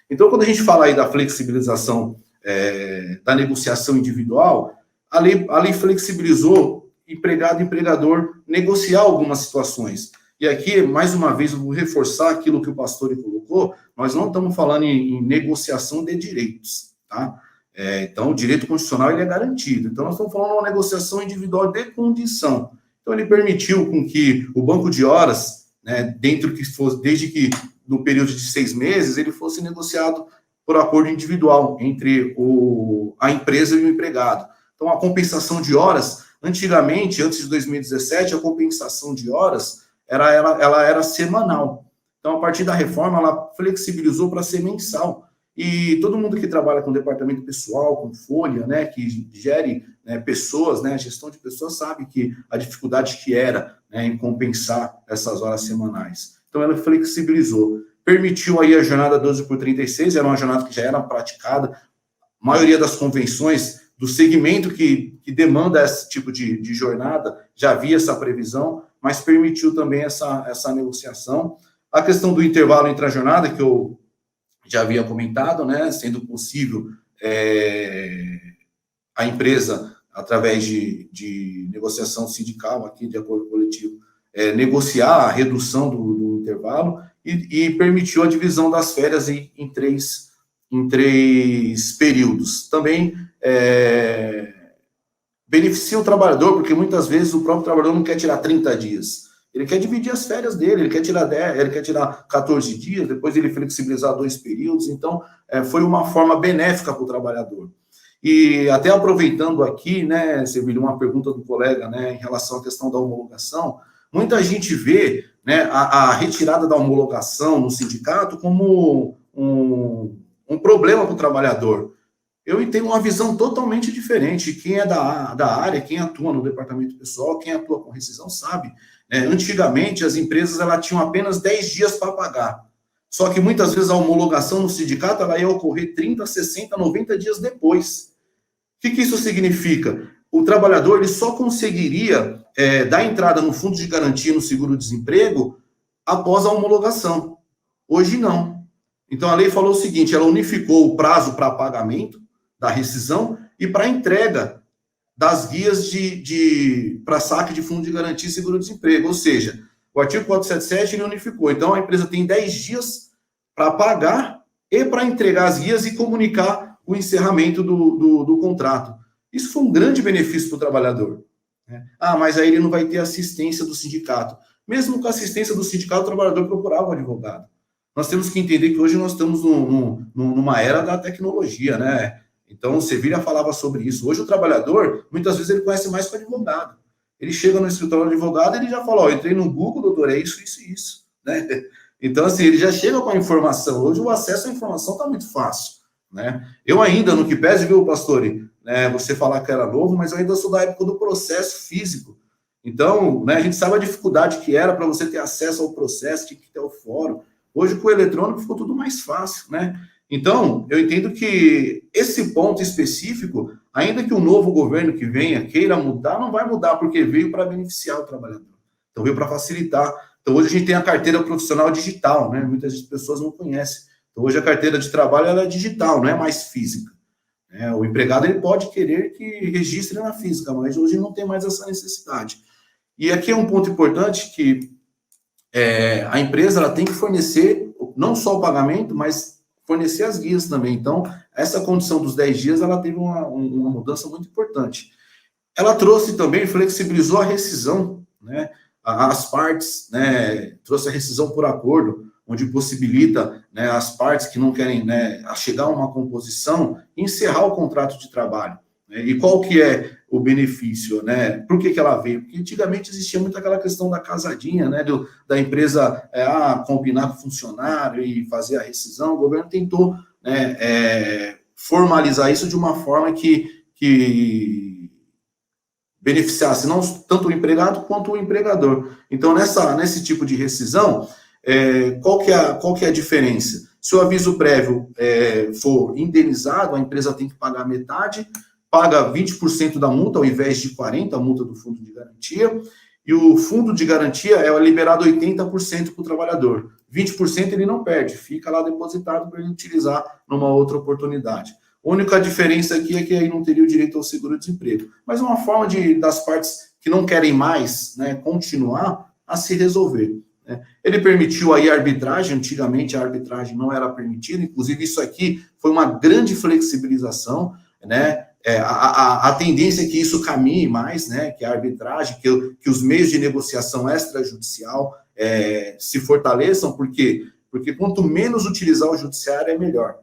Então, quando a gente fala aí da flexibilização da negociação individual, a lei flexibilizou empregado e empregador negociar algumas situações. E aqui, mais uma vez, eu vou reforçar aquilo que o pastor colocou, nós não estamos falando em negociação de direitos, tá? Então, o direito constitucional ele é garantido. Então, nós estamos falando de uma negociação individual de condição. Então, ele permitiu com que o banco de horas, né, desde que no período de 6 meses, ele fosse negociado por acordo individual entre a empresa e o empregado. Então, a compensação de horas, antigamente, antes de 2017, a compensação de horas ela era semanal. Então, a partir da reforma, ela flexibilizou para ser mensal. E todo mundo que trabalha com departamento pessoal, com folha, né, que gere pessoas, né, gestão de pessoas, sabe que a dificuldade que era, né, em compensar essas horas semanais. Então, ela flexibilizou. Permitiu aí a jornada 12x36, era uma jornada que já era praticada. A maioria das convenções do segmento que demanda esse tipo de jornada já havia essa previsão, mas permitiu também essa negociação. A questão do intervalo entre a jornada, que eu já havia comentado, né, sendo possível a empresa, através de negociação sindical, aqui de acordo coletivo, negociar a redução do intervalo e permitiu a divisão das férias em três períodos. Também beneficia o trabalhador, porque muitas vezes o próprio trabalhador não quer tirar 30 dias. Ele quer dividir as férias dele, ele quer tirar 10, ele quer tirar 14 dias, depois ele flexibilizar 2 períodos. Então, foi uma forma benéfica para o trabalhador. E até aproveitando aqui, né, Sevilha, uma pergunta do colega, né, em relação à questão da homologação, muita gente vê, né, a retirada da homologação no sindicato como um problema para o trabalhador. Eu tenho uma visão totalmente diferente. Quem é da área, quem atua no departamento pessoal, quem atua com rescisão, sabe. Antigamente, as empresas tinham apenas 10 dias para pagar. Só que muitas vezes a homologação no sindicato ela ia ocorrer 30, 60, 90 dias depois. O que isso significa? O trabalhador ele só conseguiria dar entrada no fundo de garantia no seguro-desemprego após a homologação. Hoje não. Então a lei falou o seguinte, ela unificou o prazo para pagamento da rescisão e para entrega das guias para saque de fundo de garantia e seguro-desemprego. Ou seja, o artigo 477 ele unificou. Então a empresa tem 10 dias para pagar e para entregar as guias e comunicar o encerramento do contrato. Isso foi um grande benefício para o trabalhador. Né? Mas aí ele não vai ter assistência do sindicato. Mesmo com a assistência do sindicato, o trabalhador procurava um advogado. Nós temos que entender que hoje nós estamos numa era da tecnologia, né? Então, o Sevilha falava sobre isso. Hoje o trabalhador, muitas vezes, ele conhece mais que o advogado. Ele chega no escritório do advogado e ele já fala, entrei no Google, doutor, é isso, isso e isso. Né? Então, assim, ele já chega com a informação. Hoje o acesso à informação está muito fácil. Né? Eu ainda, no que pese, viu, pastor, né, você falar que era novo, mas eu ainda sou da época do processo físico. Então, né, a gente sabe a dificuldade que era para você ter acesso ao processo, tinha que ter o fórum. Hoje, com o eletrônico, ficou tudo mais fácil, né? Então, eu entendo que esse ponto específico, ainda que o novo governo que venha queira mudar, não vai mudar, porque veio para beneficiar o trabalhador. Então, veio para facilitar. Então, hoje a gente tem a carteira profissional digital, né? Muitas pessoas não conhecem. Então, hoje a carteira de trabalho ela é digital, não é mais física. O empregado ele pode querer que registre na física, mas hoje não tem mais essa necessidade. E aqui é um ponto importante que a empresa ela tem que fornecer não só o pagamento, mas fornecer as guias também. Então, essa condição dos 10 dias, ela teve uma mudança muito importante. Ela trouxe também, flexibilizou a rescisão, né? As partes, né, trouxe a rescisão por acordo, onde possibilita, né, as partes que não querem, né, chegar a uma composição, encerrar o contrato de trabalho. Né? E qual que é o benefício? Né? Por que ela veio? Porque antigamente existia muito aquela questão da casadinha, né, da empresa combinar com o funcionário e fazer a rescisão. O governo tentou, né, formalizar isso de uma forma que beneficiasse não tanto o empregado quanto o empregador. Então, nesse tipo de rescisão, qual que é a diferença? Se o aviso prévio for indenizado, a empresa tem que pagar metade, paga 20% da multa, ao invés de 40%, a multa do fundo de garantia, e o fundo de garantia é liberado 80% para o trabalhador. 20% ele não perde, fica lá depositado para ele utilizar numa outra oportunidade. A única diferença aqui é que aí não teria o direito ao seguro-desemprego. Mas uma forma das partes que não querem mais, né, continuar a se resolver. Né? Ele permitiu aí a arbitragem, antigamente a arbitragem não era permitida, inclusive isso aqui foi uma grande flexibilização, né? A tendência é que isso caminhe mais, né? Que a arbitragem, que os meios de negociação extrajudicial se fortaleçam, porque quanto menos utilizar o judiciário é melhor.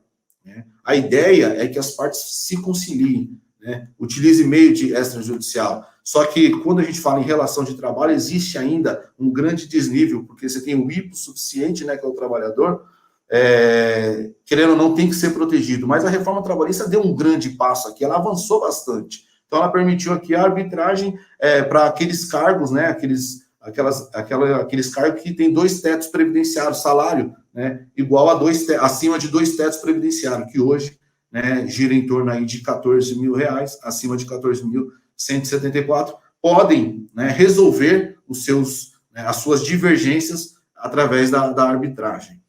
Né? A ideia é que as partes se conciliem, né? Utilize meio de extrajudicial. Só que quando a gente fala em relação de trabalho, existe ainda um grande desnível, porque você tem o hipossuficiente, né, que é o trabalhador, querendo ou não, tem que ser protegido. Mas a reforma trabalhista deu um grande passo aqui, ela avançou bastante. Então, ela permitiu aqui a arbitragem para aqueles cargos, né, aqueles cargos que têm 2 tetos previdenciários, salário, né, igual acima de 2 tetos previdenciários, que hoje, né, gira em torno aí de R$14.000, acima de 14.174, podem, né, resolver as suas divergências através da arbitragem.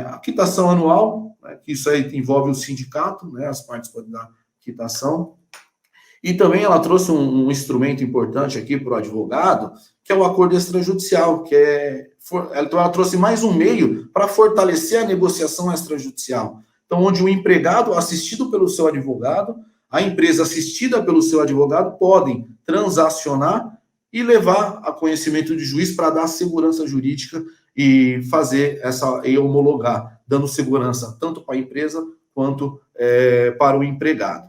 A quitação anual, né, que isso aí envolve o sindicato, né, as partes podem dar quitação. E também ela trouxe um instrumento importante aqui para o advogado, que é o acordo extrajudicial, ela trouxe mais um meio para fortalecer a negociação extrajudicial. Então, onde o empregado, assistido pelo seu advogado, a empresa assistida pelo seu advogado, podem transacionar e levar a conhecimento de juiz para dar segurança jurídica e fazer e homologar, dando segurança tanto para a empresa quanto para o empregado.